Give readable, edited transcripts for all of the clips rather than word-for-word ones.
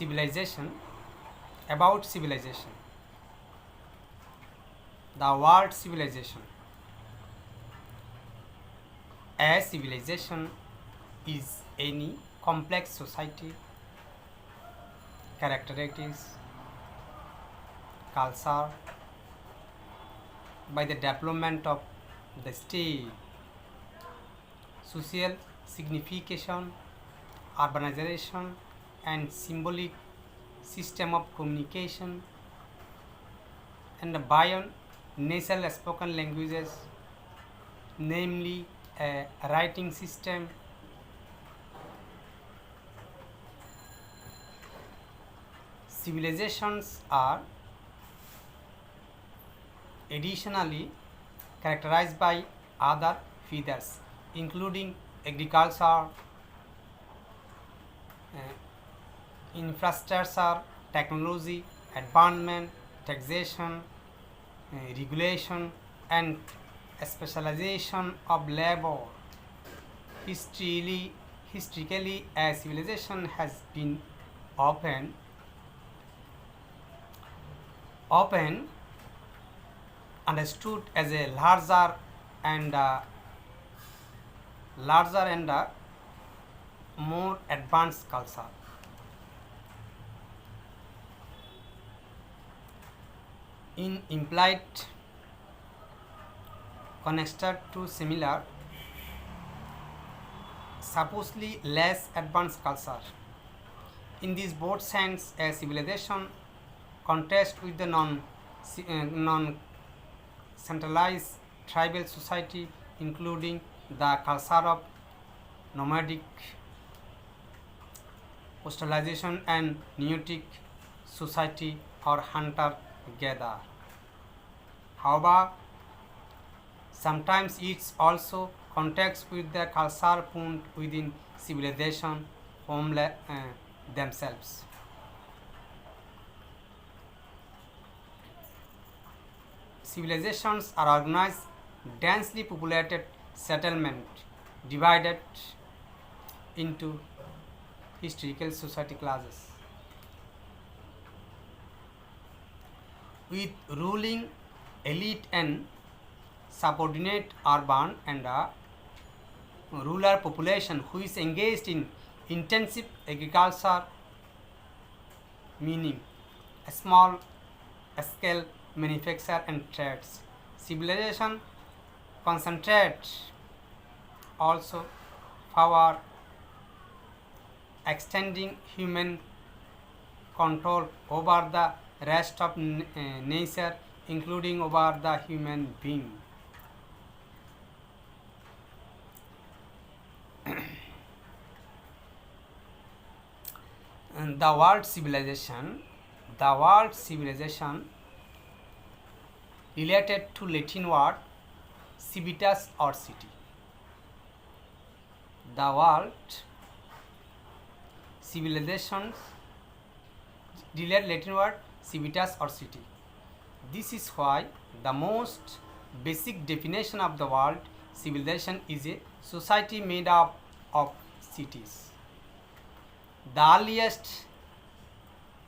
civilization. About civilization. The word civilization. A civilization is any complex society, characteristics, culture by the development of the state, social signification, urbanization, and symbolic system of communication, and by nasal spoken languages, namely a writing system, civilizations are additionally characterized by other features including agriculture, infrastructure, technology, advancement, taxation, regulation, and specialization of labor. Historically, a civilization has been often understood as a larger and more advanced culture. In implied construct to similar, supposedly less advanced culture. In this both sense, a civilization contrasts with the non-centralized tribal society, including the culture of nomadic pastoralization and Neolithic society or hunter-gatherer. However, sometimes it also contacts with the culture found within civilization themselves. Civilizations are organized, densely populated settlement divided into historical society classes, with ruling elite and subordinate urban and rural population who is engaged in intensive agriculture, meaning a small scale manufacture and trades. Civilization concentrates also power, extending human control over the rest of nature, including over the human being. And the word civilization related to Latin word civitas or city. The word civilizations related Latin word civitas or city. This is why the most basic definition of the word civilization is a society made up of cities. The earliest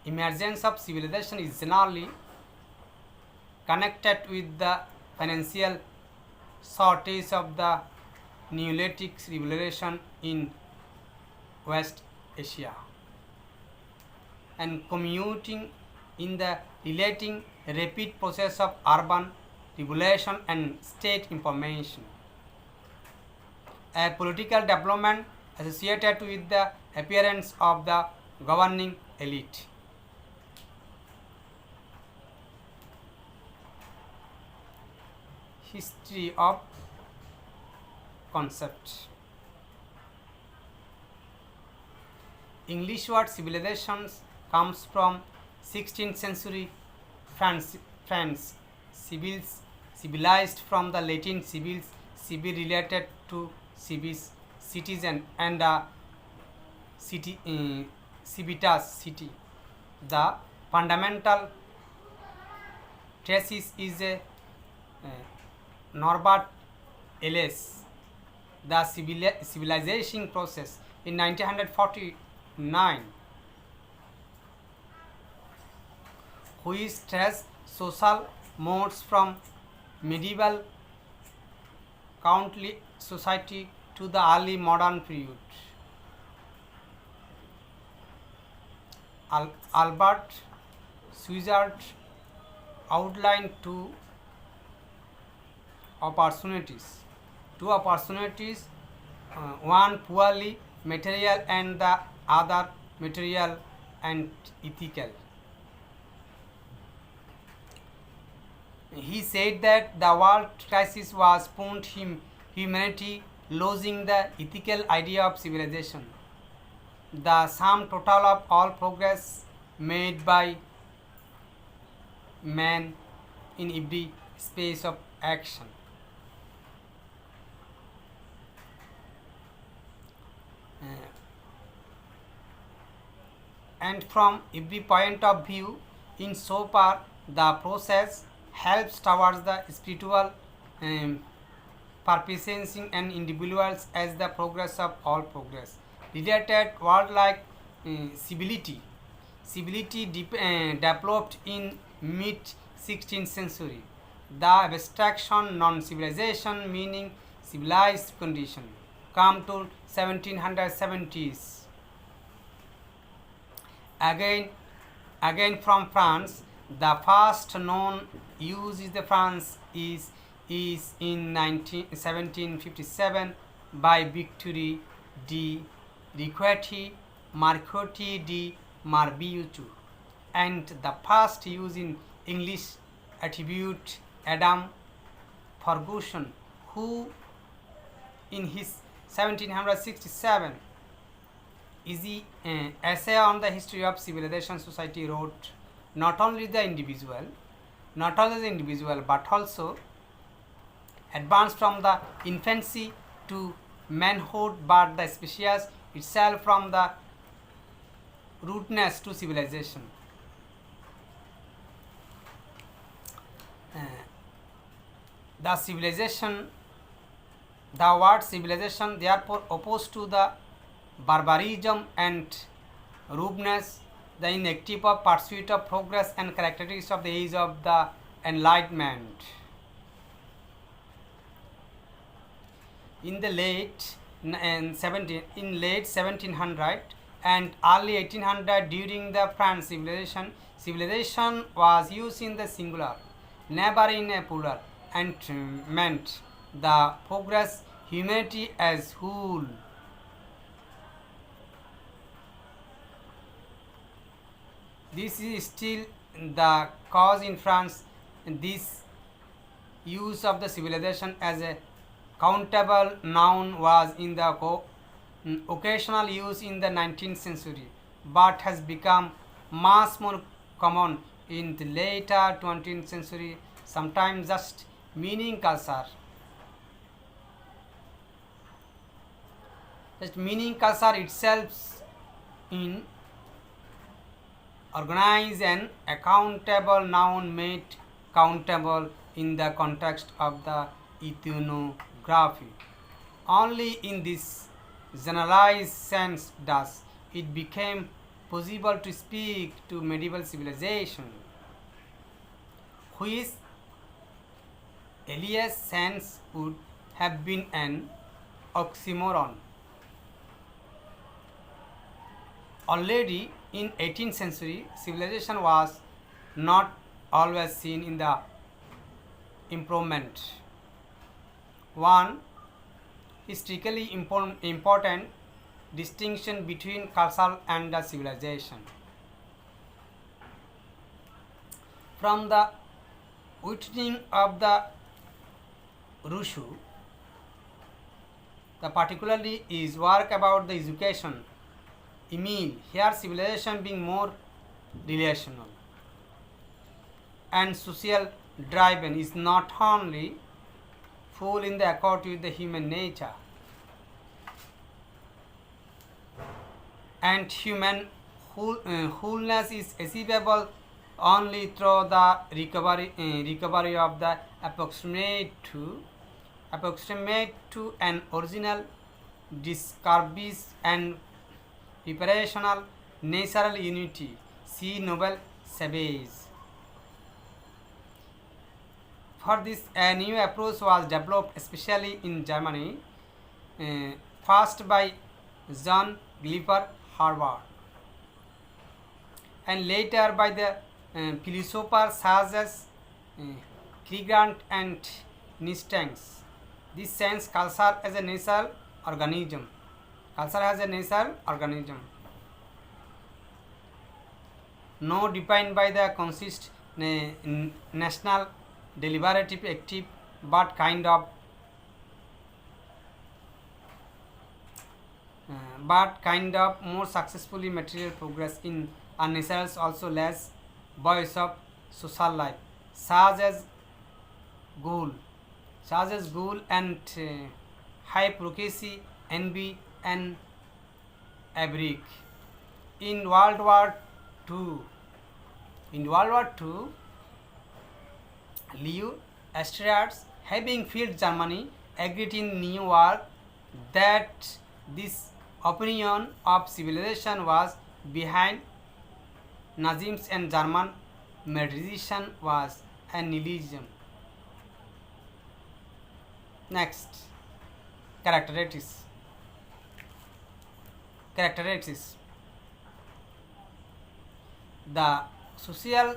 emergence of civilization is generally connected with the financial shortage of the Neolithic civilization in West Asia and commuting in the relating rapid process of urban revolution and state information. A political development associated with the appearance of the governing elite. History of concept. English word civilizations comes from 16th century France, civilized from the Latin civils, civil related to civis, citizen, and civitas, city. The fundamental thesis is a Norbert Elias, the civilization process in 1949 which trace social modes from medieval country society to the early modern period. Albert Schweitzer outlined two opportunities, one poorly material and the other material and ethical. He said that the world crisis was spawned humanity losing the ethical idea of civilization, the sum total of all progress made by man in every space of action. And from every point of view, in so far the process helps towards the spiritual purposing and individuals as the progress of all progress. Related word like civility developed in mid 16th century. The abstraction non-civilization meaning civilized condition come to 1770s. Again from France, the first known use is in 1757 by Victoire de Marcotte de Marbiutu, and the first use in English attribute Adam Ferguson, who in his 1767 easy essay on the history of civilization society wrote not only the individual but also advanced from the infancy to manhood, but the species itself from the rootness to civilization. The word civilization therefore opposed to the barbarism and rudeness, the inactive of pursuit of progress and characteristics of the age of the Enlightenment. In the late 1700 and early 1800, during the French civilization was used in the singular, never in a plural, and meant the progress humanity as whole. This is still the cause in France. This use of the civilization as a countable noun was in the occasional use in the 19th century, but has become much more common in the later 20th century, sometimes just meaning culture. Just meaning culture itself in organize an accountable noun made countable in the context of the ethnography. Only in this generalized sense does it become possible to speak to medieval civilization, which Elias' sense would have been an oxymoron. Already in 18th century, civilization was not always seen in the improvement. One historically important distinction between culture and the civilization. From the witnessing of the Rousseau, the particularly is work about the education. Emile, here civilization being more relational and social driven is not only full in the accord with the human nature and human wholeness is achievable only through the recovery of the approximate to an original discourse and preparational natural unity. See Noble Savage. For this, a new approach was developed especially in Germany, first by John Gilbert Harvard and later by the philosophers such as Kierkegaard and Nietzsche. This sense culture as a natural organism. Culture has a natural organism. No defined by the consist national deliberative active but kind of more successfully material progress in unnatural also less voice of social life such as goal and hypocrisy, envy and avarice. In World War II, Leo Astriades, having fled Germany, agreed in New York that this opinion of civilization was behind Nazism and German militarization was a nihilism. Next, characteristics. The social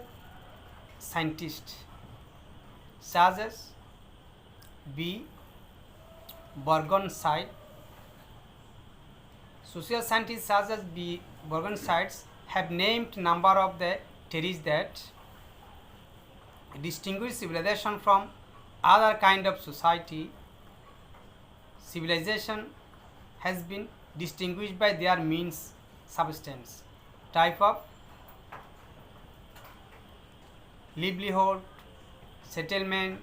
scientist such as B. Burgonside. Social scientists such as B. Burgonsides have named number of the theories that distinguish civilization from other kind of society. Civilization has been distinguished by their means, substance, type of livelihood, settlement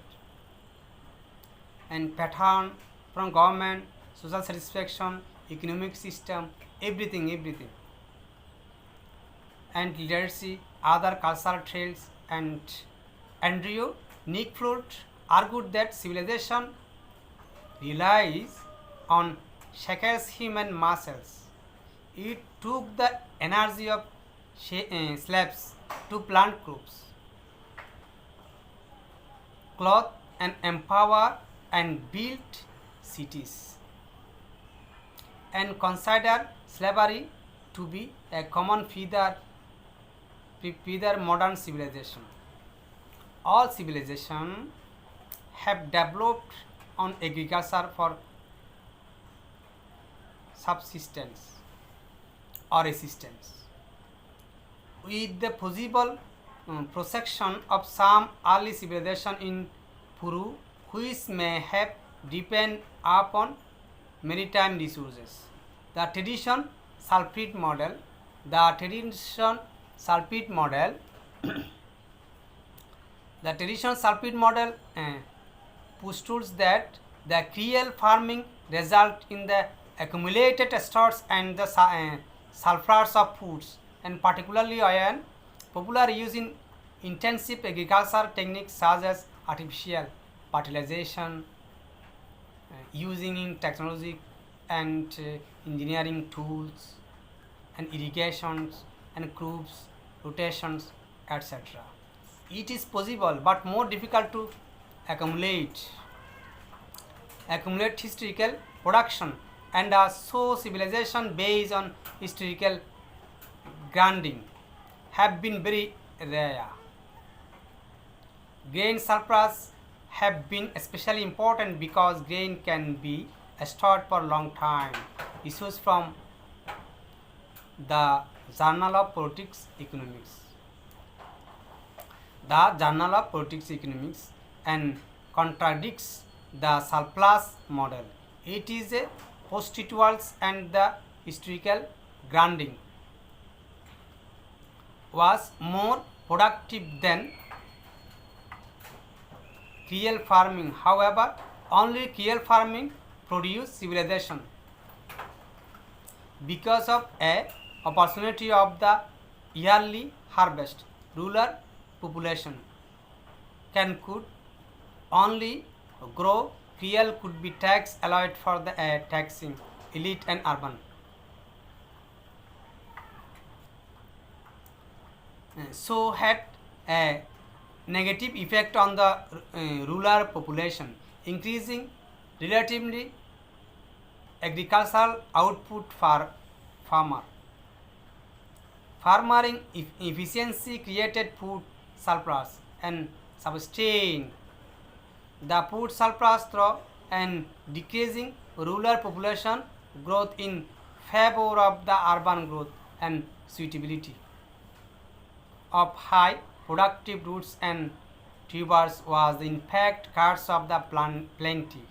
and pattern from government, social satisfaction, economic system, everything and literacy, other cultural traits. And Andrew Nickflut argued that civilization relies on Shakespeare's human muscles. It took the energy of slaves to plant crops, cloth and empower and build cities, and consider slavery to be a common feather modern civilization. All civilizations have developed on agriculture for subsistence or existence, with the possible prosecution of some early civilization in Peru, which may have depended upon maritime resources. The traditional sulfide model postulates that the creole farming result in the accumulated stores and the sulfurs of foods, and particularly iron, popular use in intensive agriculture techniques such as artificial fertilization, using in technology and engineering tools, and irrigations and crops rotations, etc. It is possible but more difficult to accumulate historical production, and so civilization based on historical grounding have been very rare. Grain surplus have been especially important because grain can be stored for a long time. Issues from the Journal of Politics Economics. The Journal of Politics Economics and contradicts the surplus model. It is a post-rituals and the historical grounding was more productive than creole farming. However, only creole farming produced civilization because of a opportunity of the yearly harvest. Rural population could only grow creole could be tax allowed for the taxing elite and urban. So had a negative effect on the rural population, increasing relatively agricultural output for farmer. Farming efficiency created food surplus and sustained the food surplus through and decreasing rural population growth in favor of the urban growth and suitability of high productive roots and tubers was in fact curse of the plenty,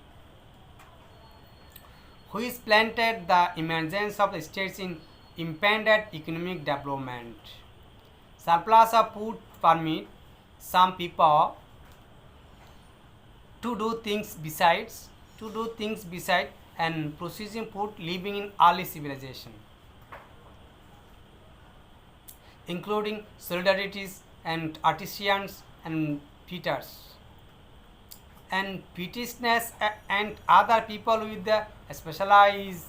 which planted the emergence of the states in impeded economic development. Surplus of food permit some people to do things beside and processing food living in early civilization, including solidarities and artisans and fitters and fetishness and other people with the specialized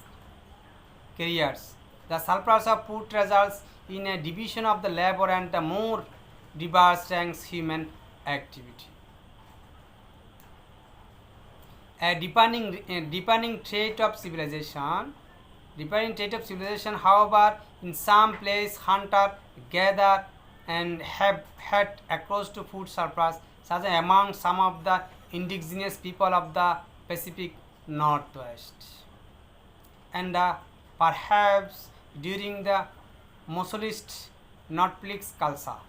careers. The surplus of food results in a division of the labor and the more diverse ranks human activity. A deepening trait of civilization. However, in some places, hunter gather and have had access to food surplus, such as among some of the indigenous people of the Pacific Northwest, and perhaps during the Mosolist Notflix culture.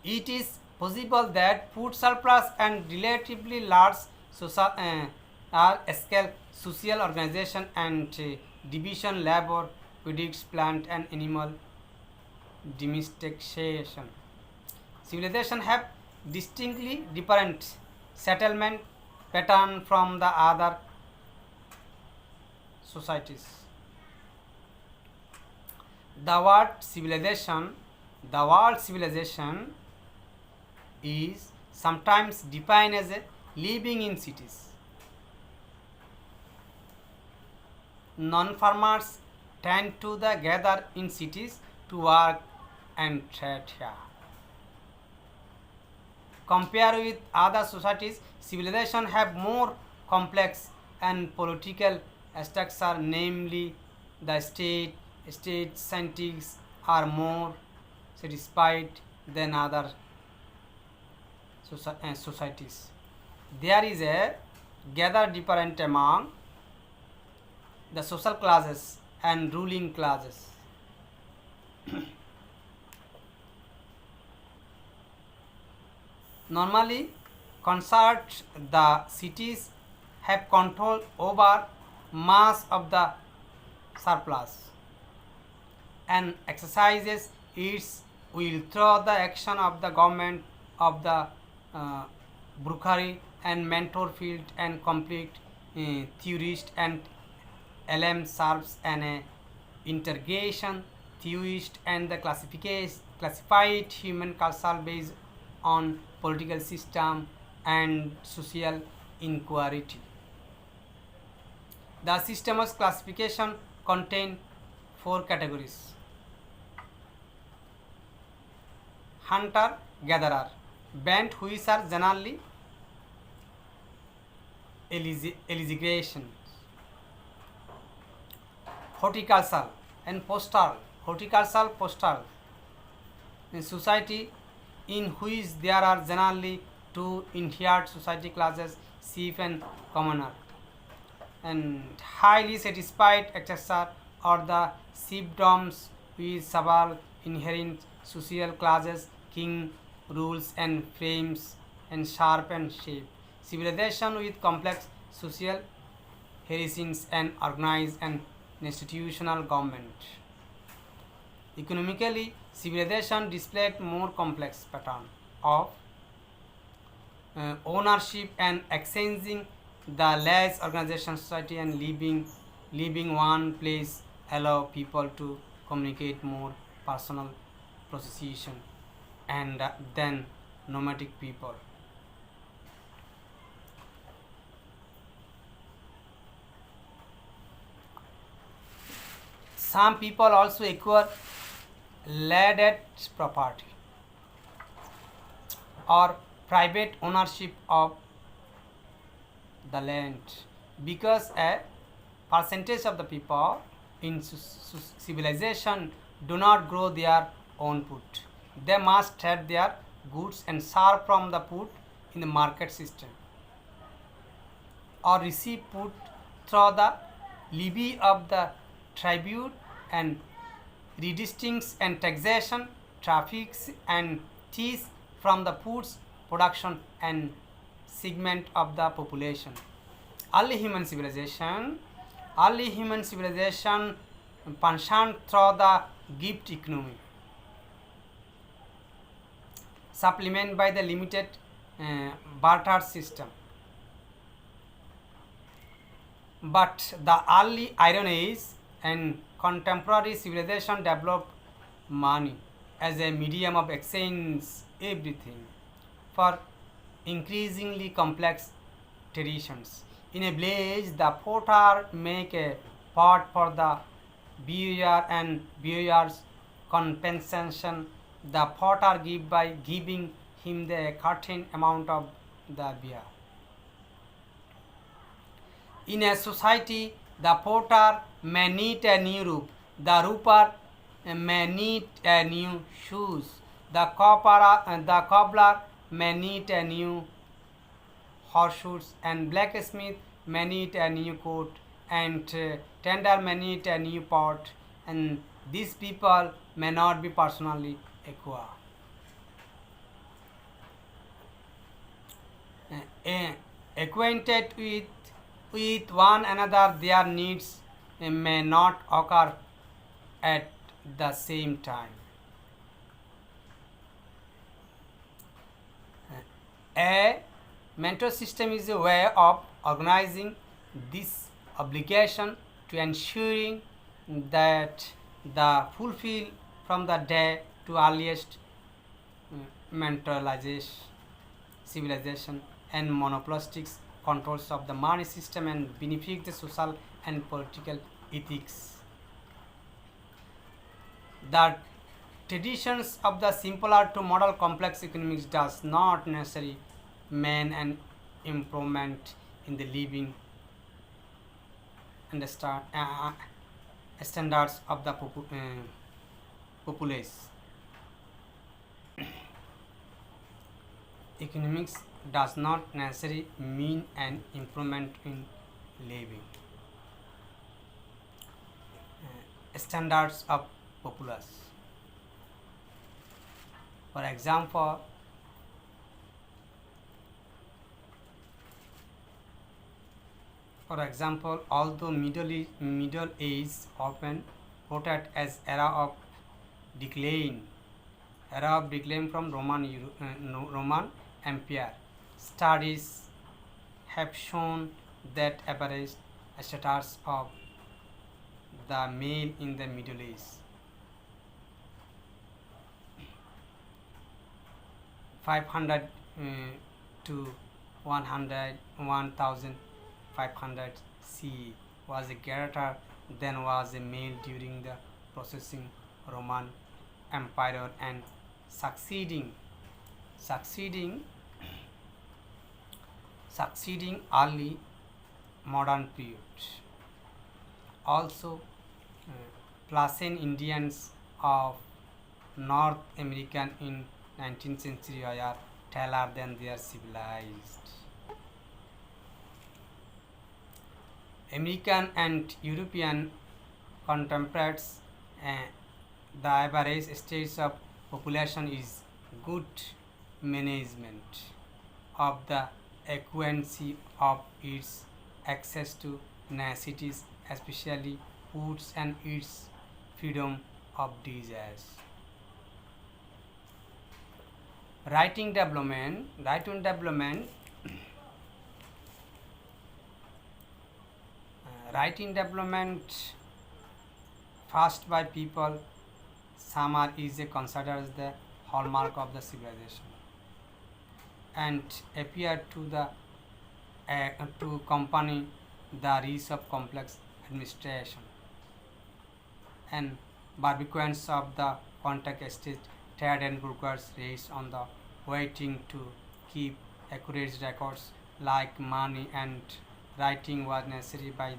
It is possible that food surplus and relatively large scale social organization and division labor predicts plant and animal domestication. Civilization have distinctly different settlement pattern from the other societies. The word civilization is sometimes defined as a living in cities. Non-farmers tend to gather in cities to work and trade here. Compared with other societies, civilization have more complex and political structure, namely the state scientists are more satisfied than other societies. There is a gather different among the social classes and ruling classes. Normally, concert the cities have control over mass of the surplus and exercises its will through the action of the government of the brookery and mentor field and complete theorist and LM serves an integration theorist and the classified human culture based on political system and social inequality. The system's classification contain 4 categories: hunter gatherer, band which are generally eligation, horticultural and postal in society in which there are generally 2 inherent society classes, chief and commoner, and highly satisfied etc. or the chiefdoms with several inherent social classes, king rules and frames and sharp and shape. Civilization with complex social hierarchies and organized and institutional government. Economically, civilization displayed more complex pattern of ownership and exchanging the less organization society and living one place allow people to communicate more personal procession and then nomadic people. Some people also acquire landed property. or private ownership of the land, because a percentage of the people in civilization do not grow their own food. They must trade their goods and serve from the food in the market system, or receive food through the levy of the tribute and redistricts and taxation, traffics and fees from the foods production and segment of the population. Early human civilization functioned through the gift economy, supplemented by the limited barter system. But the early Iron Age and contemporary civilization developed money as a medium of exchange everything for increasingly complex traditions. In a village, the potter make a pot for the bearer, and bearer's compensation the potter give by giving him the certain amount of the beer. In a society, the potter may need a new roof, the roofer may need a new shoes, the cobbler may need a new horseshoes, and blacksmith may need a new coat, and tender may need a new pot, and these people may not be personally acquainted with one another. Their needs may not occur at the same time. A mentor system is a way of organizing this obligation to ensuring that the fulfill from the day to earliest mentalization, civilization and monopolistic controls of the money system and benefit the social and political ethics. The traditions of the simpler to model complex economics does not necessarily mean an improvement in the living and the standards of the populace. Economics does not necessarily mean an improvement in living standards of populace. For example, although Middle Age often quoted as era of decline from Roman Empire, studies have shown that average status of the male in the Middle Age 500 to 1500 CE was greater than was a male during the processing Roman Empire and succeeding early modern period. Also, Placer Indians of North America in 19th century were taller than their civilized American and European contemporaries. The average stage of population is good management of the adequacy of its access to necessities, especially foods, and its freedom of desires. Writing development first by people Samar is considered as the hallmark of the civilization and appear to accompany the rise of complex administration and barbiquance of the contact stage trade and brokers raised on the waiting to keep accurate records like money, and writing was necessary by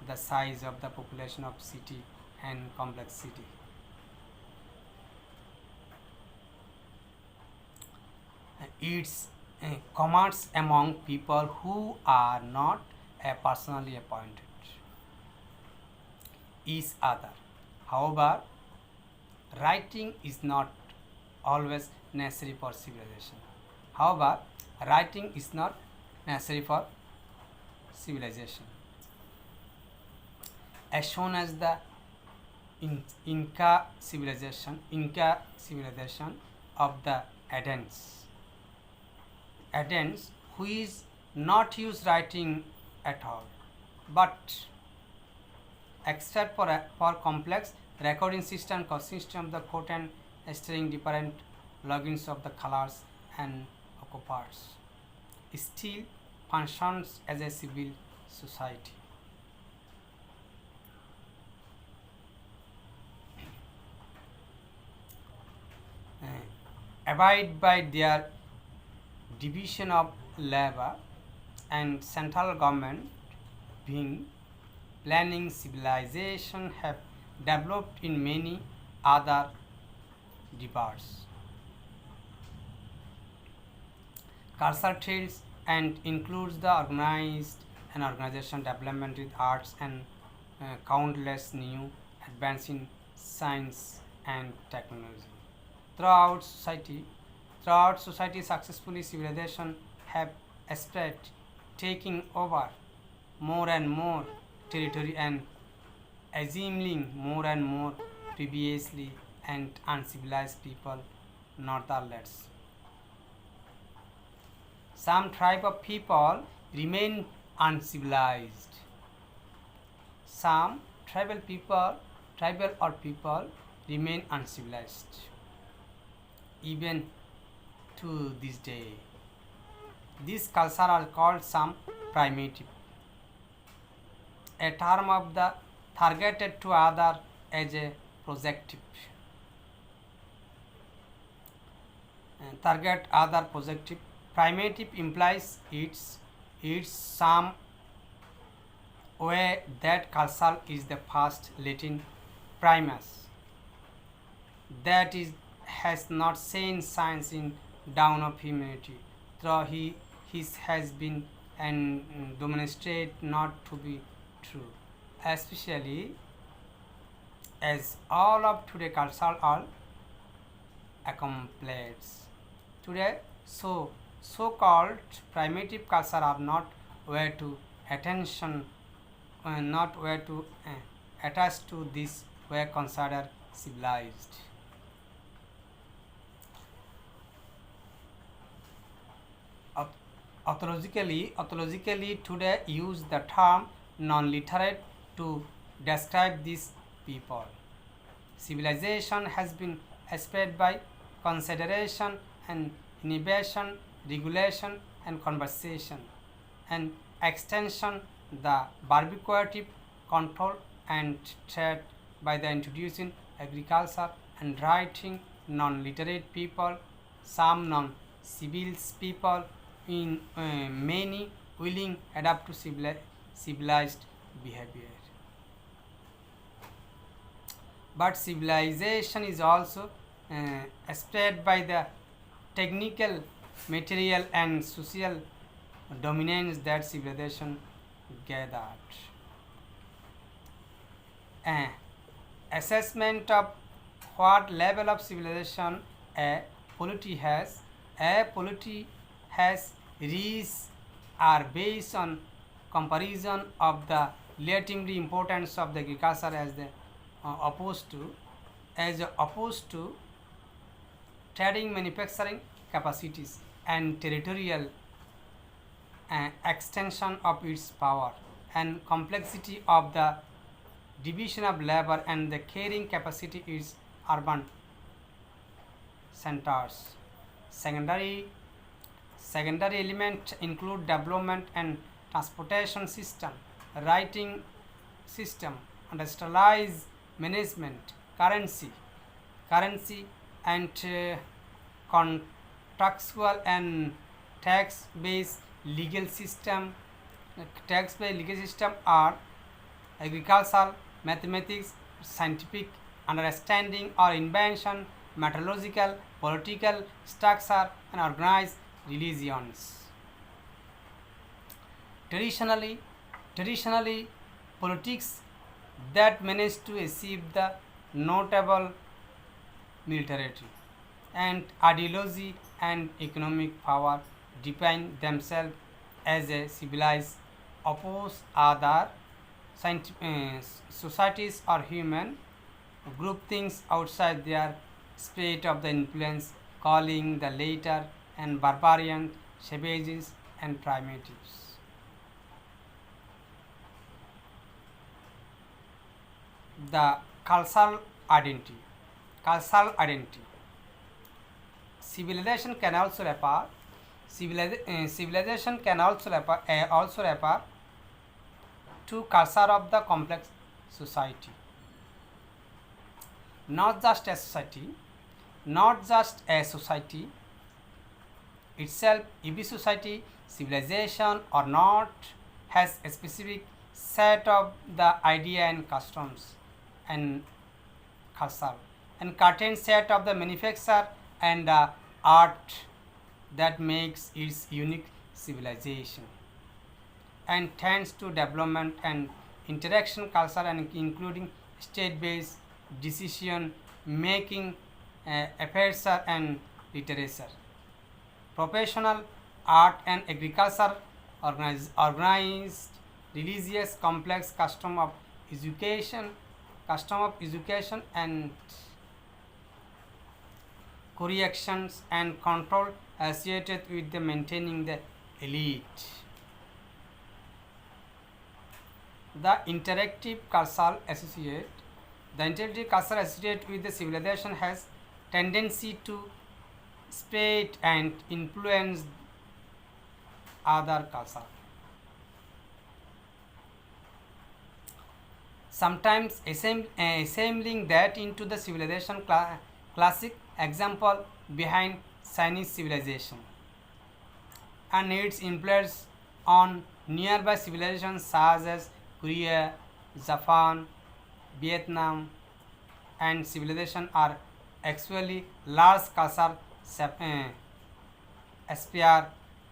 the size of the population of city and complexity. It's commerce among people who are not personally appointed each other. However, writing is not always necessary for civilization. However, writing is not necessary for civilization. As shown as the Inca civilization of the Athens, who is not use writing at all, but except for complex recording system consisting of the quote and steering different logins of the colors and occupiers, still functions as a civil society. Abide by their division of labor and central government being planning civilization have developed in many other departs. Cultural trails and includes the organization development with arts and countless new advances in science and technology. Throughout society, successfully civilization have spread, taking over more and more territory and assimilating more and more previously and uncivilized people, northerners. Some tribe of people remain uncivilized. Some tribal or people remain uncivilized even to this day. These cultures are called some primitive, a term of the targeted to other as a projective. Target other projective. Primitive implies it's some way that culture is the first Latin primus, that is has not seen signs in down of humanity, though his has been and demonstrate not to be true, especially as all of today culture are accomplished. Today, so-called primitive culture are not where to attention, not where to attach to this were considered civilized. Ontologically, today use the term non-literate to describe these people. Civilization has been spread by consideration and inhibition, regulation and conversation, and extension, the barbicative control and trade by the introducing agriculture and writing, non-literate people, some non-civil people in many willing adapt to civilized behavior. But civilization is also spread by the technical, material and social dominance that civilization gathered. Assessment of what level of civilization a polity has reached are based on comparison of the relative importance of the agriculture as opposed to trading, manufacturing capacities and territorial extension of its power and complexity of the division of labor and the carrying capacity is urban centers. Secondary elements include development and transportation system, writing system, industrialized management, currency and taxual and tax-based legal system. Tax-based legal system are agricultural, mathematics, scientific understanding or invention, meteorological, political structure, and organized religions. Traditionally, politics that managed to achieve the notable military and ideology and economic power define themselves as a civilized oppose other societies or human groupings outside their sphere of the influence, calling the later and barbarian, savages and primitives. The cultural identity. Cultural identity. Civilization can also refer. Civilization can also refer to culture of the complex society. Not just a society itself. Every society, civilization or not, has a specific set of the idea and customs and culture and certain set of the manufacture and art that makes its unique civilization and tends to development and interaction culture and including state-based decision making, affairs and literature, professional art and agriculture, organized religious complex custom of education and corrections and control associated with the maintaining the elite. The interactive cultural associate with the civilization has tendency to spread and influence other culture. Sometimes assembling that into the civilization. Classic example behind Chinese civilization and its influence on nearby civilizations such as Korea, Japan, Vietnam, and civilization are actually large cultural sphere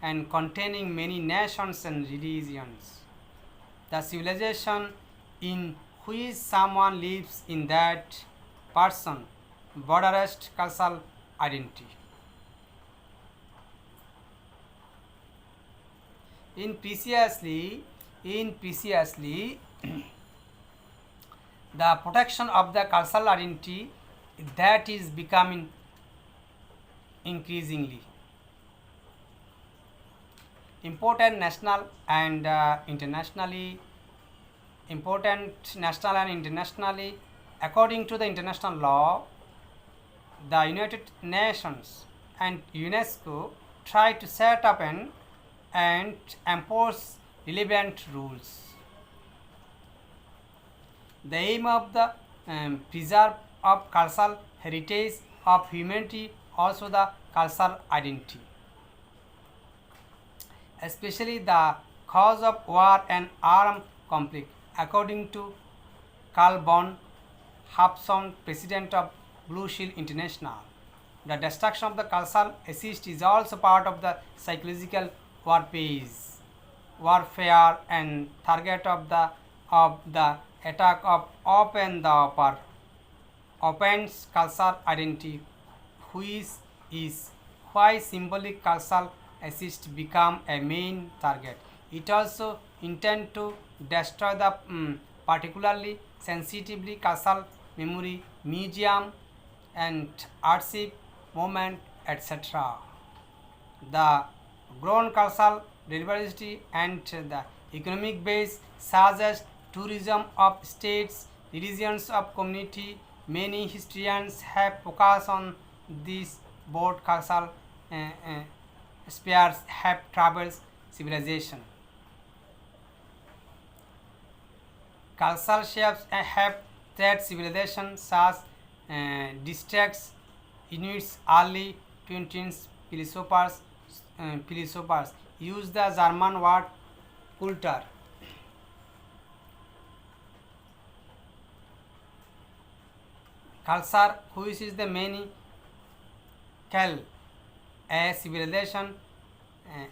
and containing many nations and religions. The civilization in which someone lives in that person broadest cultural identity. In previously the protection of the cultural identity that is becoming increasingly important national and internationally according to the international law. The United Nations and UNESCO try to set up and enforce relevant rules. The aim of the preserve of cultural heritage of humanity, also the cultural identity, especially the cause of war and armed conflict. According to Carl von Hobson, president of Blue Shield International, the destruction of the cultural assist is also part of the psychological warfare and target of the attack of opens cultural identity, which is why symbolic cultural assist become a main target. It also intend to destroy the particularly sensitively cultural memory, museum and archive movement, etc. The grown cultural diversity and the economic base such as tourism of states, religions of community. Many historians have focused on these both cultural spheres have traveled civilization. Cultural shapes have that civilization such districts in its early 20th philosophers use the German word Kultur. Culture, which is the many cal, a civilization,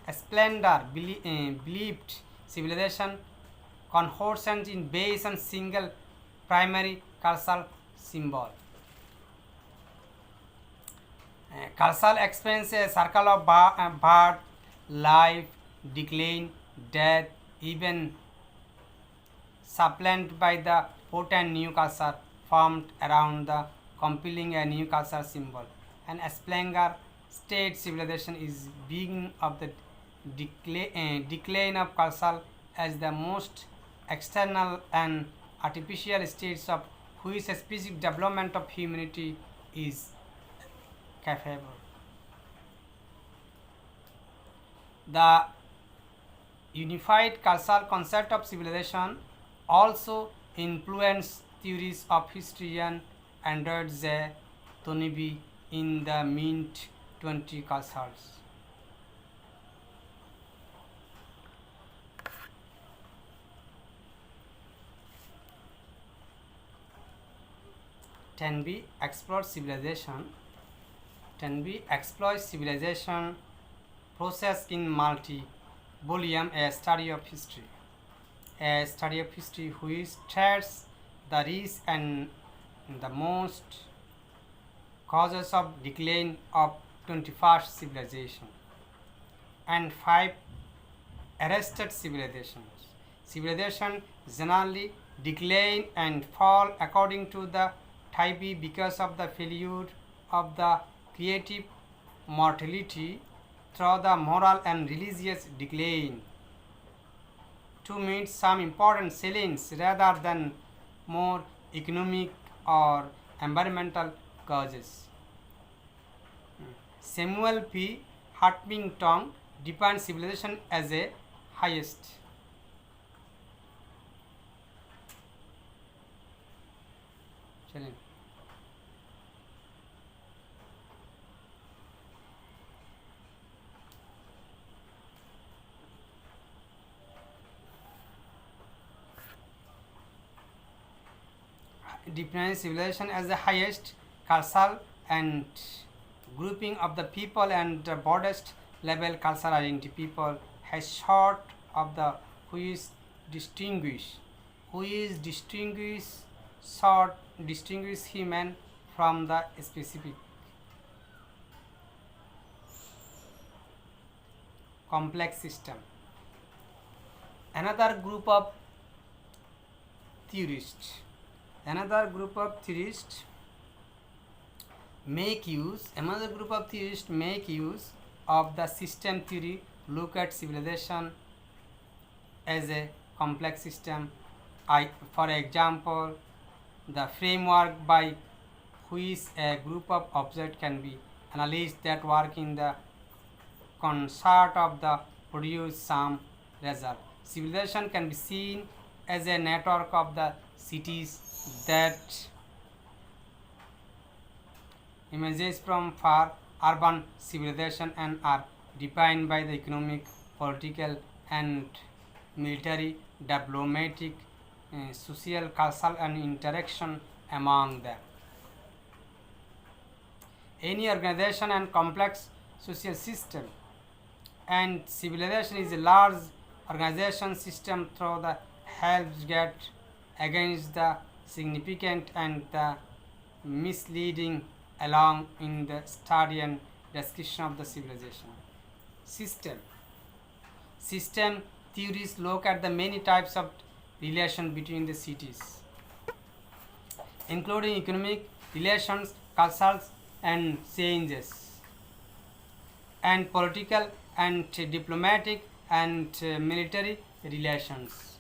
a splendor, believed civilization convergent in base and single primary cultural symbol. Cultural explains a circle of birth, life, decline, death, even supplanted by the potent new culture formed around the compelling a new cultural symbol. An Splanger state civilization is beginning of the decline of culture as the most external and artificial states of which a specific development of humanity is capable. The unified cultural concept of civilization also influenced theories of historian Andrew J. Toynbee in the mid-20th cultures. Toynbee explores civilization. Toynbee explores civilization process in multi-volume a study of history. A study of history which treats the risks and the most causes of decline of 21st civilization and 5 arrested civilizations. Civilization generally decline and fall according to the Toynbee because of the failure of the creative mortality through the moral and religious decline to meet some important salience rather than more economic or environmental causes. Samuel P. Huntington defines civilization as a highest. Defines civilization as the highest cultural and grouping of the people and the broadest level cultural identity. People has short of the which distinguish human from the specific. Complex system. Another group of theorists make use of the system theory, look at civilization as a complex system. For example, the framework by which a group of objects can be analyzed that work in the concert of the produce some result. Civilization can be seen as a network of the cities that emerges from far urban civilization and are defined by the economic, political and military, diplomatic, social, cultural and interaction among them. Any organization and complex social system and civilization is a large organization system through the helps get against the significant and the misleading along in the study and description of the civilization. System theories look at the many types of relation between the cities, including economic relations, cultural and changes, and political and diplomatic and military relations.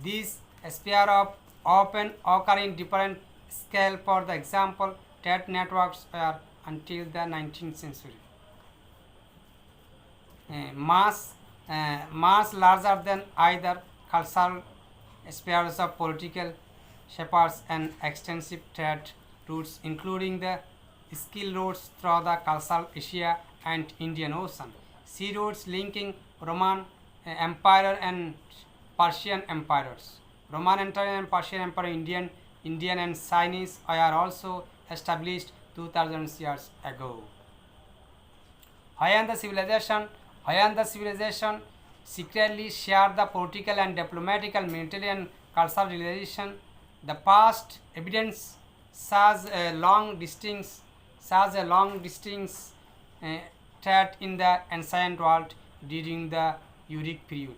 These sphere of often occur in different scale. For the example, trade networks were until the 19th century. Mass larger than either cultural spheres of political shapers and extensive trade routes, including the skill routes through the Coastal Asia and Indian Ocean, sea routes linking Roman Empire and Persian empires. Roman Empire and Persian Empire, Indian and Chinese are also established 2000 years ago. High the civilization secretly shared the political and diplomatic, military and cultural relation. The past evidence shows a long distance trade in the ancient world during the Uric period.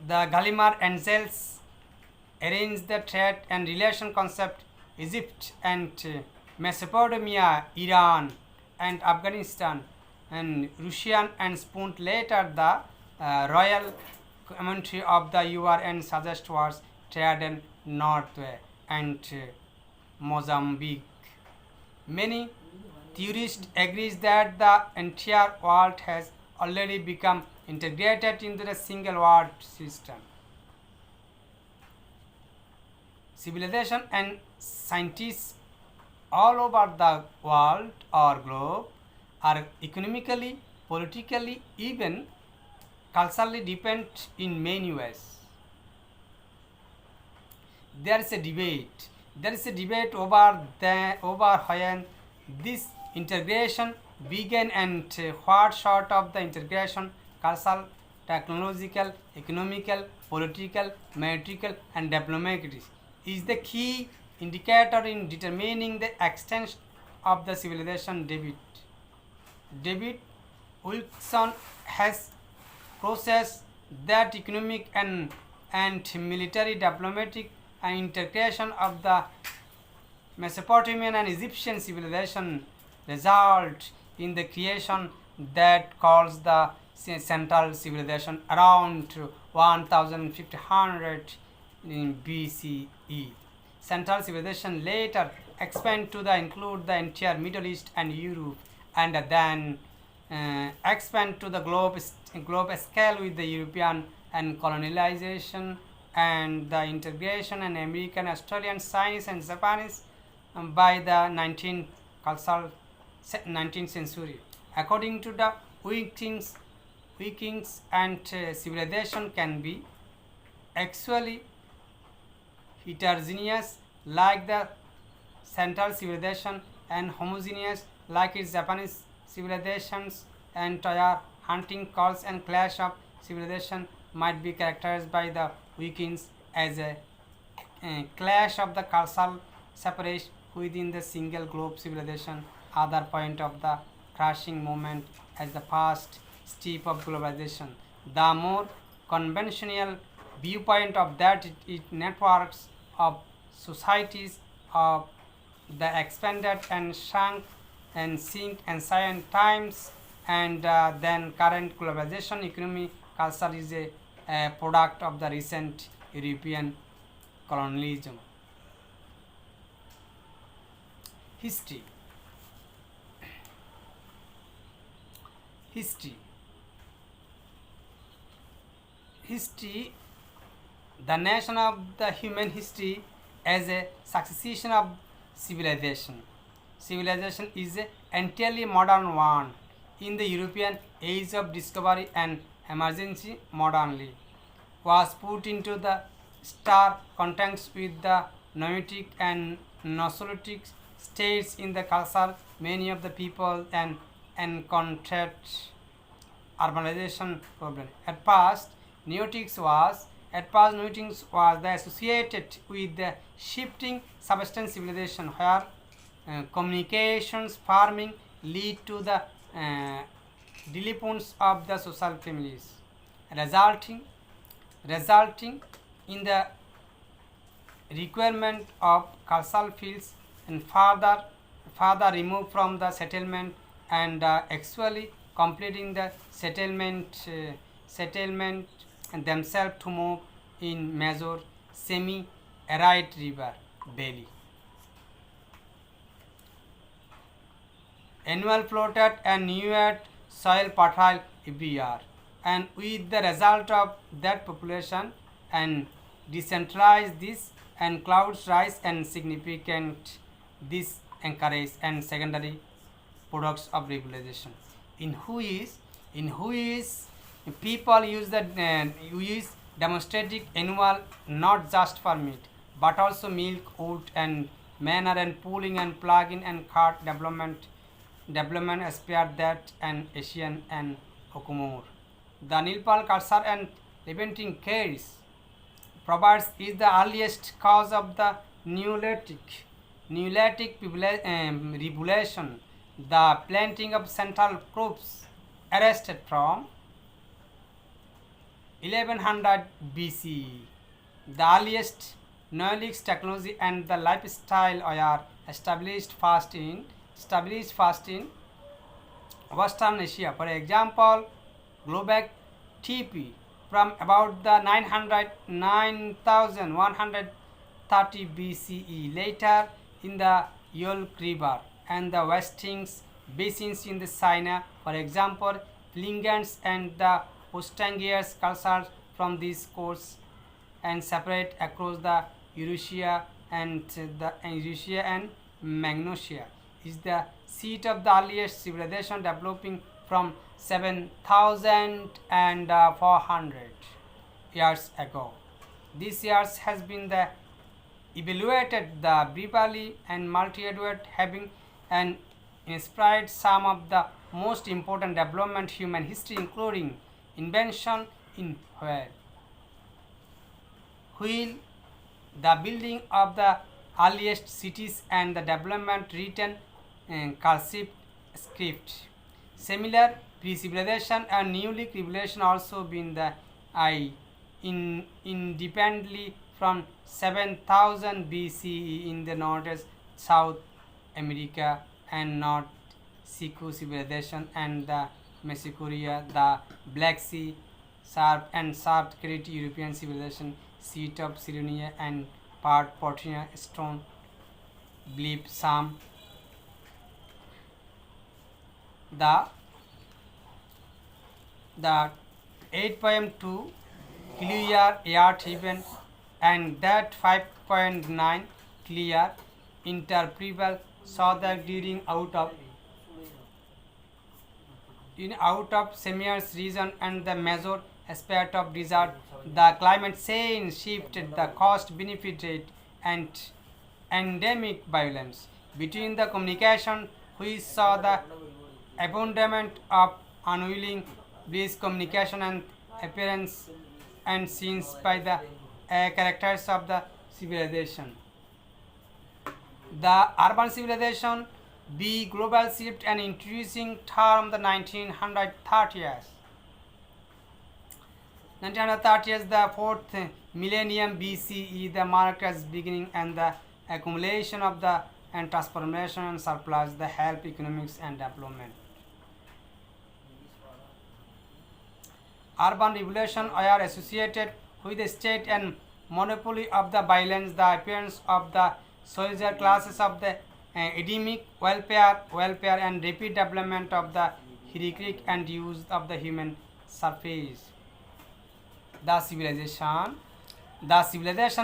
The Gallimard Angels arranged the trade and relation concept. Egypt and Mesopotamia, Iran and Afghanistan and Russian and Punt later the royal commentary of the UN suggest was trade in Norway and Mozambique. Many theorists agree that the entire world has already become integrated into the single world system. Civilization and scientists all over the world or globe are economically, politically, even culturally dependent in many ways. There is a debate over when this integration began and what sort of the integration, cultural, technological, economical, political, military and diplomatic, is the key indicator in determining the extent of the civilization. David Wilson has processed that economic and military, diplomatic and integration of the Mesopotamian and Egyptian civilization result in the creation that calls the Central Civilization around 1500 BCE. Central Civilization later expand to include the entire Middle East and Europe, and then expand to the globe scale with the European and colonization and the integration and American, Australian, Chinese and Japanese by the 19th century. According to the Vikings and civilization can be actually heterogeneous like the Central Civilization and homogeneous like its Japanese civilizations, and entire hunting calls and clash of civilization might be characterized by the Vikings as a clash of the cultural separation within the single globe civilization. Other point of the crashing moment as the first step of globalization. The more conventional viewpoint of that it networks of societies of the expanded and shrunk and sink ancient times, and then current globalization economy culture is a product of the recent European colonialism. History, the nation of the human history as a succession of civilization. Civilization is an entirely modern one. In the European age of discovery and emergency, modernly was put into the stark contrast with the nomadic and Neolithic states in the culture. Many of the people and encountered urbanization problem. At past, Neolithic was associated with the shifting substance civilization where communications, farming lead to the developments of the social families, resulting in the requirement of cultural fields and further removed from the settlement, and actually completing the settlement and themselves to move in major semi-arid river valley. Annual flooded and new soil fertile every year, and with the result of that population and decentralize this and clouds rise and significant this encourage and secondary products of revolution. In which people use the use demonstrative animal not just for meat but also milk, wood, and manner and pulling and plugging and cart development aspire that and Asian and Okumur. The Nilpal culture and Levanting cares provides is the earliest cause of the Neolithic revolution. The planting of central crops arrested from 1100 BCE. The earliest Neolithic technology and the lifestyle are established first in Western Asia. For example, Globek TP from about the 9130 BCE. Later in the Yolk River and the Westings basins in the China, for example, Lingans and the Postangiers cultures from this course and separate across the Eurasia and Magnosia is the seat of the earliest civilization developing from 7400 years ago. This years has been the evaluated the briefly and multi-edward having and inspired some of the most important development human history, including invention in wheel, the building of the earliest cities and the development written cursive script. Similar pre-civilization and Neolithic revelation also been the independently from 7000 BCE in the northeast South America and North Siku civilization and the Mesopotamia, the Black Sea, Sharp and Sharp Crete European civilization, seat of Cyrenaica and part Portia stone, believe some. The 8.2 clear yard event and that 5.9 clear interpretal saw that during out of Semier's region and the major aspect of desert, the climate change shifted the cost benefit rate and endemic violence between the communication. We saw the abandonment of unwilling bliss communication and appearance and scenes by the characters of the civilization. The urban civilization, the global shift and introducing term the 1930s. 1930s, the 4th millennium BCE, the marked as beginning and the accumulation of the and transformation and surplus, the help economics and development. Urban revolution are associated with the state and monopoly of the violence, the appearance of the soldier classes of the endemic welfare and rapid development of the hierarchy and use of the human surface. The civilization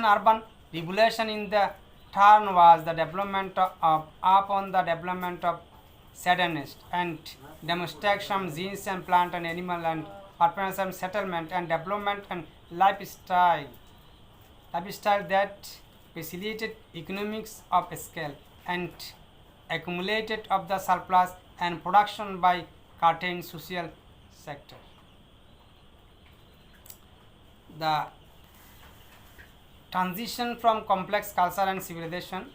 urban revolution in the turn was the development of upon the development of sadness and demonstration genes and plant and animal and urbanism settlement and development and lifestyle that facilitated economics of scale and accumulated of the surplus and production by certain social sector. The transition from complex culture and civilization,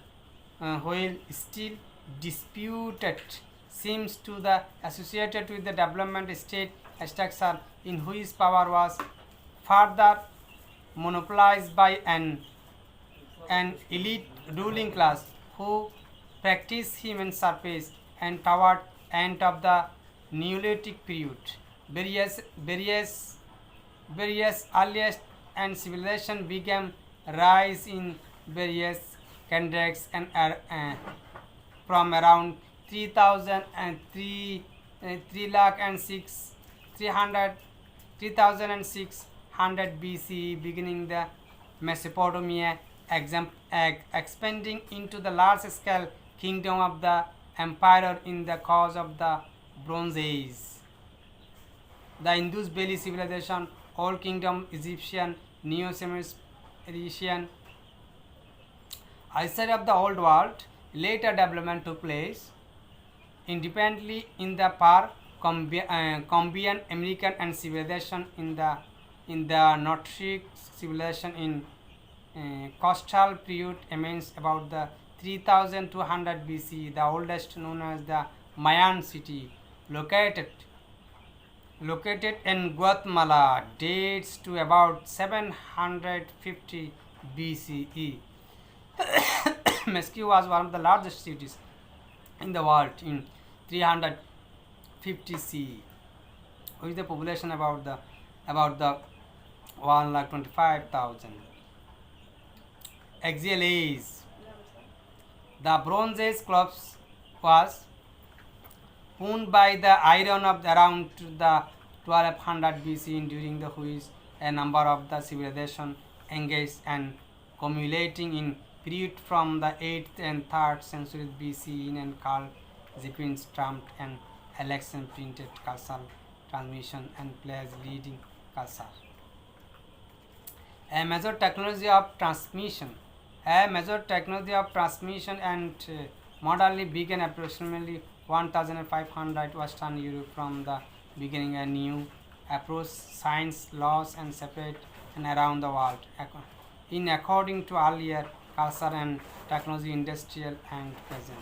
while still disputed, seems to the associated with the development state structure in which power was further monopolized by an elite ruling class who practiced human surface and toward end of the Neolithic period. Various earliest and civilization began rise in various countries and from around 3000 and 3600 BCE, beginning the Mesopotamia expanding into the large-scale kingdom of the empire in the course of the Bronze Age. The Indus Valley Civilization, Old Kingdom, Egyptian, Neo-Sumerian, outside of the Old World, later development took place independently in the Columbian American and civilization in the Nordic civilization in coastal period remains about the 3200 BC, the oldest known as the Mayan city, located in Guatemala, dates to about 750 BCE. Mexico was one of the largest cities in the world in 350 CE, with the population about the 1,25,000. Axial age. The Bronze Age collapse was wound by the iron of around the 1200 BC, during the which a number of the civilization engaged and accumulating in period from the 8th and 3rd century BC in and called sequence trumped and election printed cultural transmission and plays leading culture. A major technology of transmission and modernly began approximately 1500 Western Europe. From the beginning, a new approach, science, laws, and separate and around the world, in according to earlier culture and technology, industrial and present.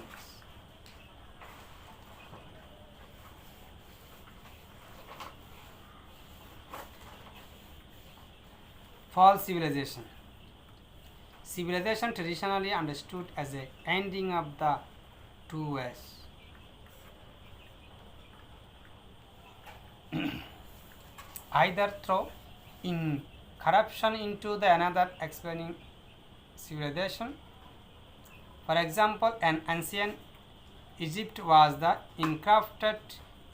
Fall civilization. Civilization traditionally understood as a ending of the two ways. Either through in corruption into the another explaining civilization. For example, an ancient Egypt was the engrafted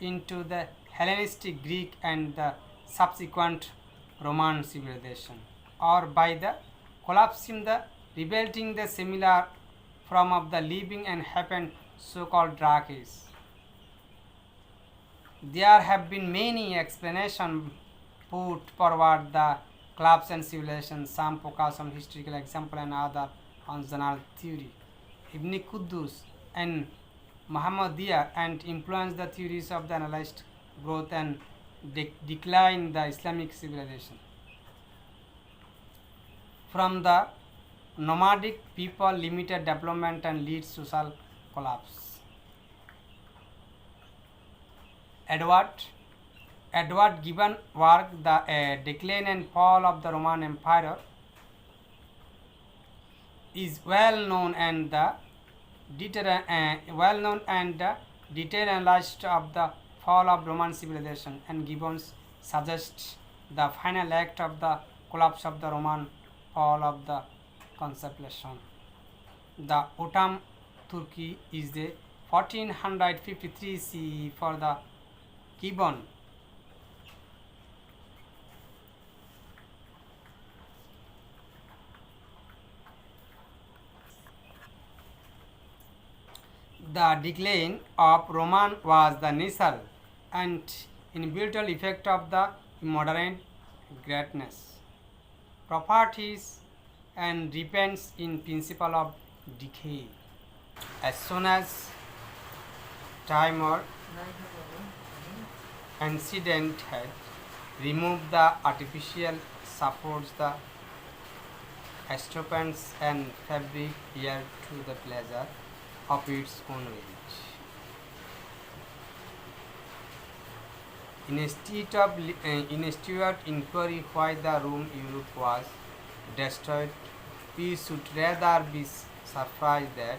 into the Hellenistic Greek and the subsequent Roman civilization, or by the collapse in the rebuilding the similar form of the living and happened so-called Dark Age. There have been many explanations put forward the collapse and civilization, some focus on historical example and other on general theory. Ibn Quddus and Muhammadiyah and influenced the theories of the analyzed growth and decline in the Islamic civilization. From the nomadic people, limited development and leads social collapse. Edward Gibbon work, The Decline and Fall of the Roman Empire, is well known and detailed analysis of the fall of Roman civilization, and Gibbons suggests the final act of the collapse of the Roman fall of the conception. The Ottoman Turkey is the 1453 CE for the Gibbon. The decline of Roman was the natural and inevitable effect of the immoderate greatness, properties, and depends in principle of decay. As soon as time or accident had removed the artificial supports, the stropons and fabric here to the pleasure of its own weight. In a steward inquiry why the Rome Europe was destroyed, we should rather be surprised that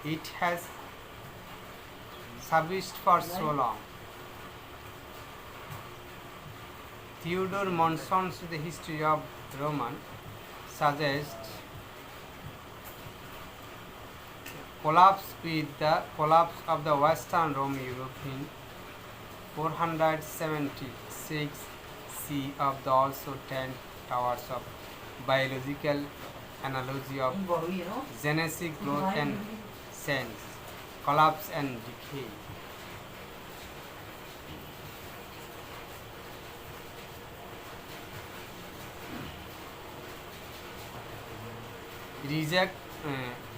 it has subsisted for so long. Theodore Monson's The History of Roman suggests collapse with the collapse of the Western Rome Europe in 476 C of the also 10 towers of biological analogy of genetic growth and sense, collapse and decay. Reject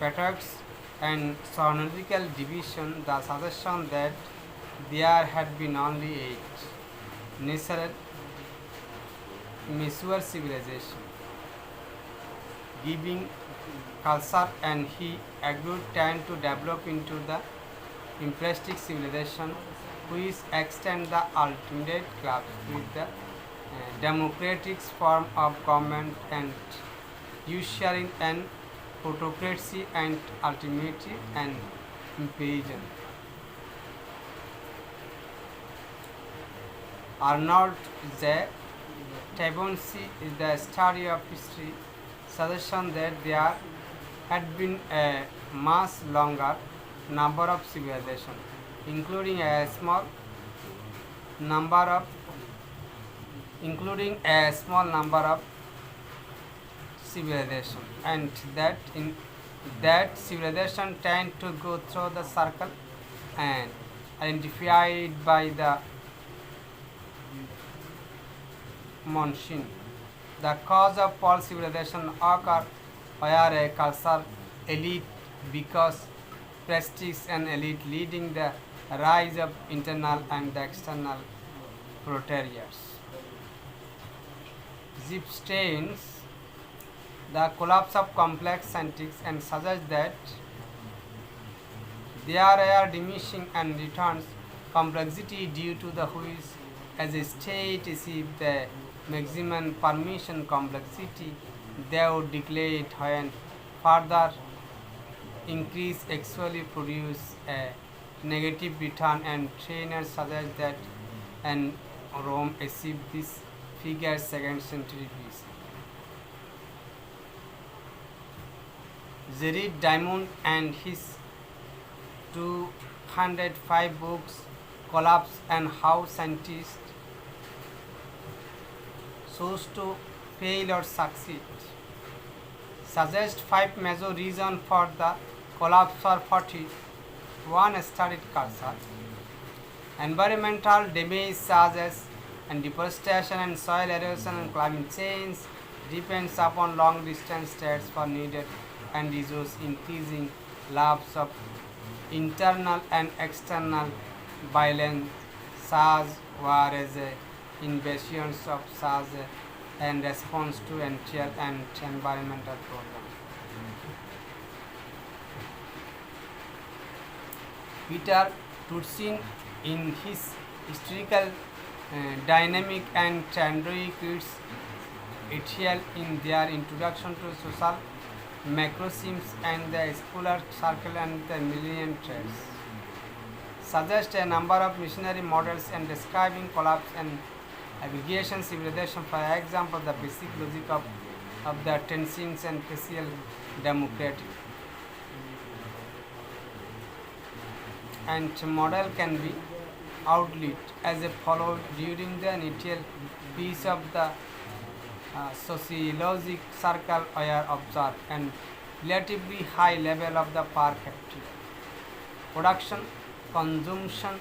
patterns and chronological division, the suggestion that there had been only 8 natural mature civilization, giving culture, and he agreed tend to develop into the imperialistic civilization which extend the ultimate collapse with the democratic form of government and usuring an autocracy and ultimately an imperialism. Arnold J. Tabonsi is the study of history suggestion that there had been a much longer number of civilizations, including a small number of civilization, and that in that civilization tend to go through the circle and identified by the monsoon. The cause of all civilization occur where a culture elite because prestige and elite leading the rise of internal and the external proletariats. Zipsteins the collapse of complex scientifics and suggests that there are diminishing and returns complexity due to the which as a state received the maximum permission complexity they would declare it when further increase actually produce a negative return, and trainers suggest that and Rome achieved this figure 2nd century BC. Jared Diamond and his 205 books, Collapse and How Scientists Chose to Fail or Succeed, suggest 5 major reasons for the collapse or 41 studied culture. Environmental damage such as and deforestation and soil erosion and climate change depends upon long distance trades for needed and resource increasing loss of internal and external violence such war as invasions of such and response to entire and environmental problems. Peter Turchin in his historical dynamic and Chandra Kids Etiel in their introduction to social macrosystems and the scholar circle and the millennium trades suggest a number of missionary models and describing collapse and aggregation civilization, for example the basic logic of the tensions and facial democratic and model can be outlined as a follows during the initial piece of the sociologic circle were observed and relatively high level of the per capita production, consumption,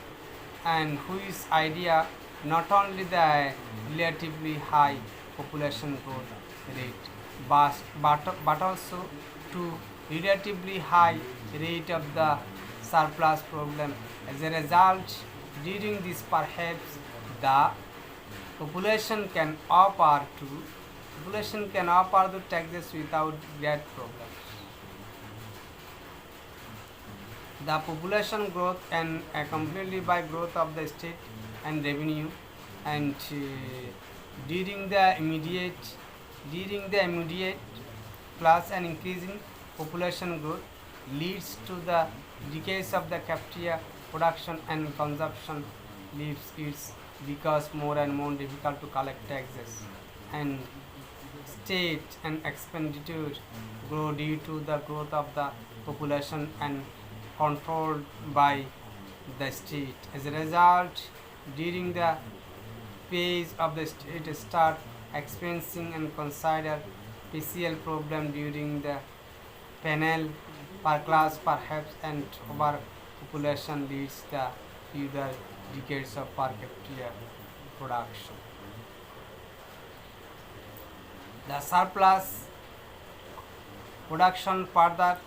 and which idea not only the relatively high population growth rate but also to relatively high rate of the surplus problem. As a result, during this perhaps the population can offer to taxes without great problems. The population growth and accompanied by growth of the state and revenue and during the immediate plus an increasing population growth leads to the decay of the capita production and consumption leaves it because more and more difficult to collect taxes and state and expenditure grow due to the growth of the population and controlled by the state. As a result, during the phase of the state start experiencing and consider special problem during the panel per class perhaps, and overpopulation leads the further decades of per capita production. The surplus production further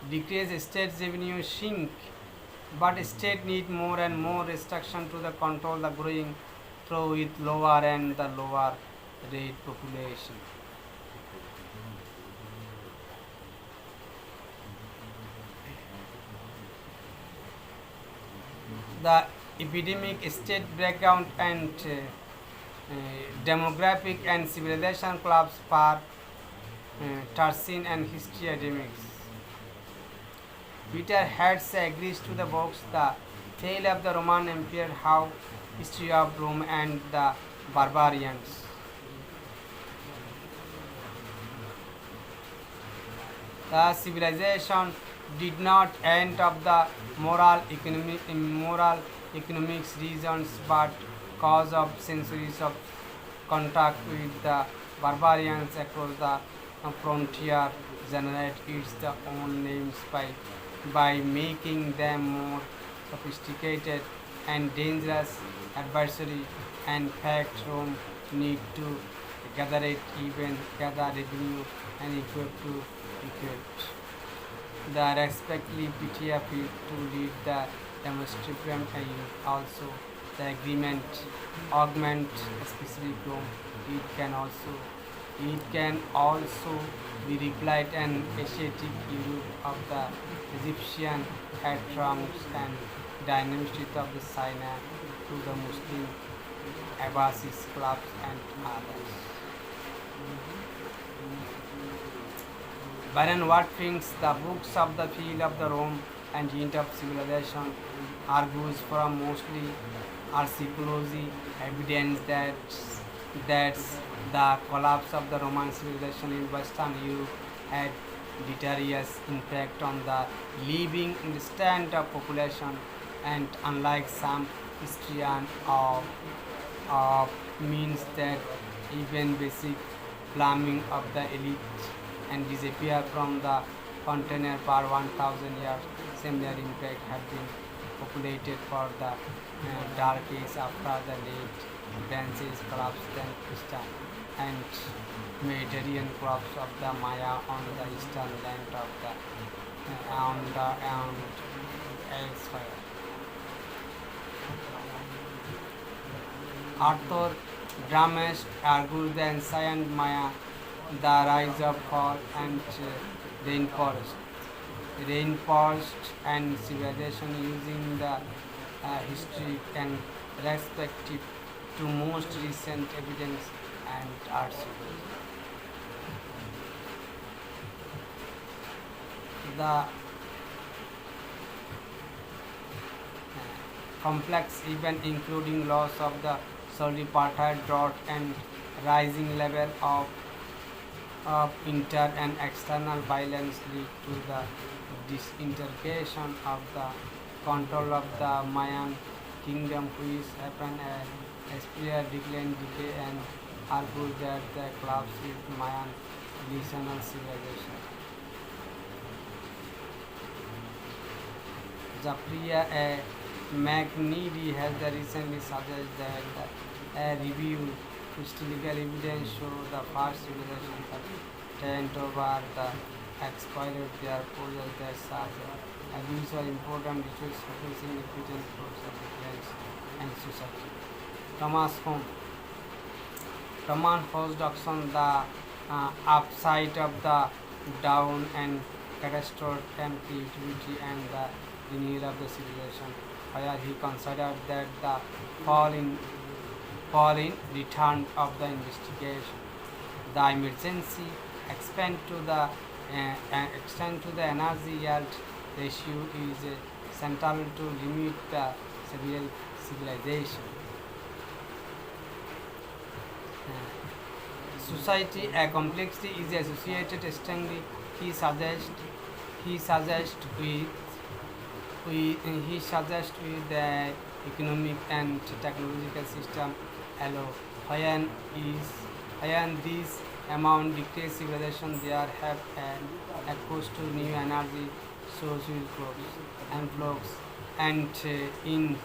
decrease, state revenue shrink, but state need more and more restriction to the control the growing through with lower and the lower rate population. The epidemic, state breakdown, and demographic and civilization clubs for Tarsin and history academics. Peter Hertz agrees to the books The Tale of the Roman Empire, How History of Rome and the Barbarians. The civilization did not end of the moral economics reasons, but cause of centuries of contact with the barbarians across the frontier generate its own names by making them more sophisticated and dangerous adversary. And fact Rome need to gather revenue and equip to equip. The respectively PTF to lead the demonstration and also the agreement augment specific Rome. It can also be replied an Asiatic Europe of the Egyptian Hadrams and dynasty of the Sinai to the Muslim Abbasis clubs and others. Baron Watfing's The Books of the Field of the Rome and Hint of Civilization argues from mostly archaeology evidence that the collapse of the Roman civilization in Western Europe had deleterious impact on the living instant of population, and unlike some historians of means that even basic plumbing of the elite and disappear from the container for 1000 years. Similar impact have been populated for the dark age after the late Bronze Age collapse, then Eastern and Mediterranean crops of the Maya on the eastern land of the and elsewhere. Arthur Dramas argues the ancient Maya, the rise of fall and rainforest and civilization using the history and respective to most recent evidence and articles. The complex event including loss of the soil, drought and rising level of inter and external violence lead to the disintegration of the control of the Mayan kingdom, which happened as period decay and argue that the collapse with Mayan regional civilization. Zapriya McNeedy has recently suggested that a review historical evidence show the first civilization that turned over the exploited their possess their such abuse or important issues facing equitable force of defense and society. Thomas Home postdocs the upside of the down and catastrophe and creativity and the renewal of the civilization, where he considered that the fall in return of the investigation, the emergency extend to the energy yield ratio is central to limit the civil civilization. Society complexity is associated strongly. He suggests with the economic and technological system allow when these amount dictates civilization. There have access to new energy sources and flows. And in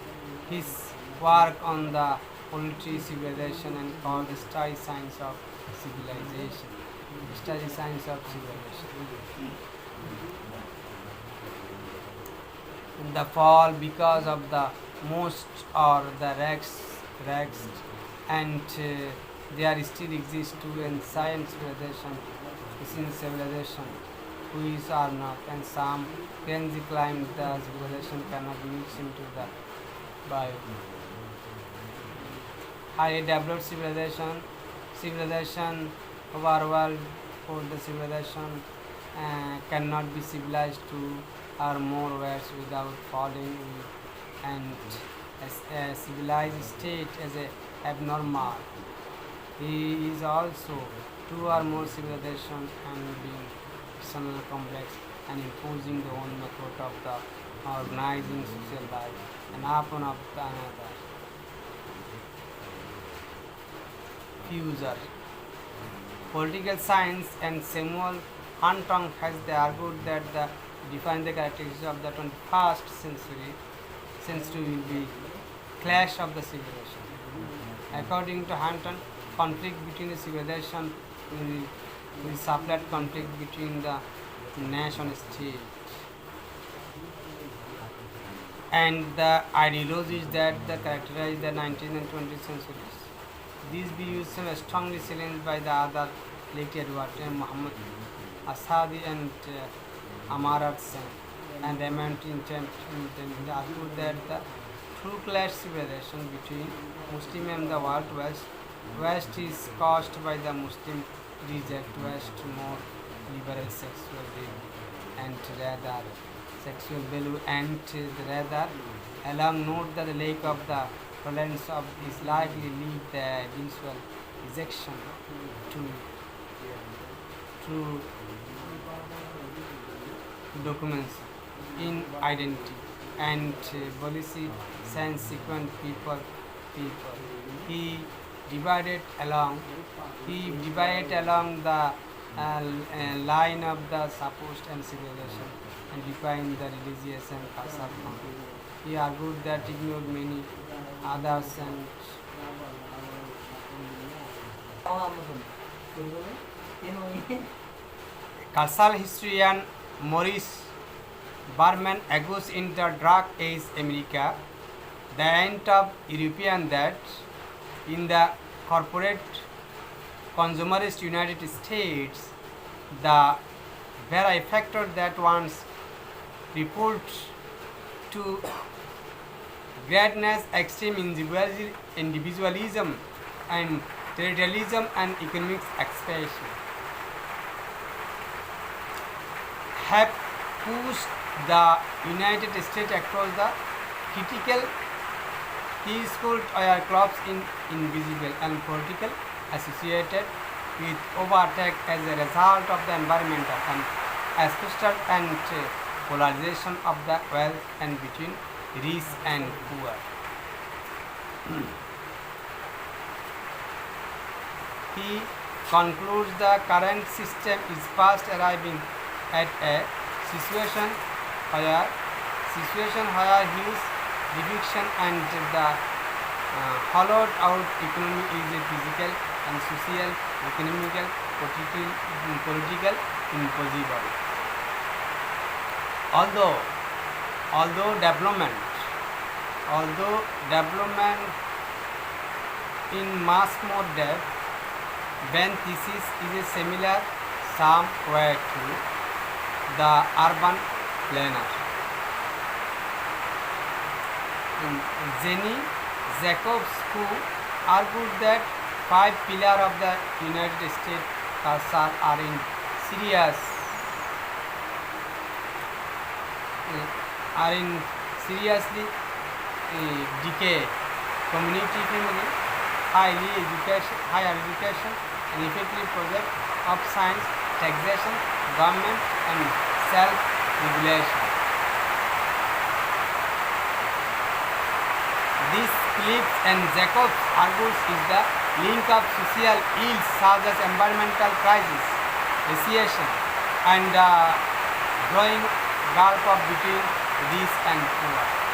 his work on the poetry civilization and called the study science of civilization. Study science of civilization. The fall because of the most or the rags and there still exists two in science civilization which are not, and some crazy claim the civilization cannot mix into the bio. Highly developed civilization overworld for the civilization cannot be civilized to or more words without falling and a civilized state as a abnormal. He is also two or more civilization and being external complex and imposing the own method of the organizing social life and upon of the another. Fuser. Political science and Samuel Huntington has argued that the define the characteristics of the 21st century will be clash of the civilization. According to Huntington, conflict between the civilization will supplant conflict between the nation state and the ideologies that characterize the 19th and 20th centuries. These views were strongly challenged by the other late Edward and Muhammad Asadi and Amarat Sen and remained intent argued that the true clash civilization between Muslim and the world West is caused by the Muslim reject West more liberal sexual value and rather sexual value and rather along note that the lack of the tolerance of is likely lead the eventual rejection to documents in identity and policy sense sequent people. He divided along the line of the supposed and civilization and defined the religious and cultural conflict. He argued that ignored many others and cultural historian Maurice Berman argues in the Dark Age America, the end of European that in the corporate consumerist United States, the very factor that once report to greatness, extreme individualism and territorialism and economic expansion have pushed the United States across the critical threshold or clubs in invisible and political associated with overtake as a result of the environmental and social and polarization of the wealth and between rich and poor. He concludes the current system is fast arriving at a situation where huge reduction and the hollowed out economy is a physical and social, economical, political impossible. Although development in much more depth, when thesis is a similar somewhere to the urban planner. Jenny Jacobs, who argued that 5 pillars of the United States culture are in seriously decay: community family, higher education, and effective project of science, taxation, government, and self-regulation. This Phillips and Jacobs argues is the link of social ills such as environmental crisis, recession, and growing gulf between rich and poor.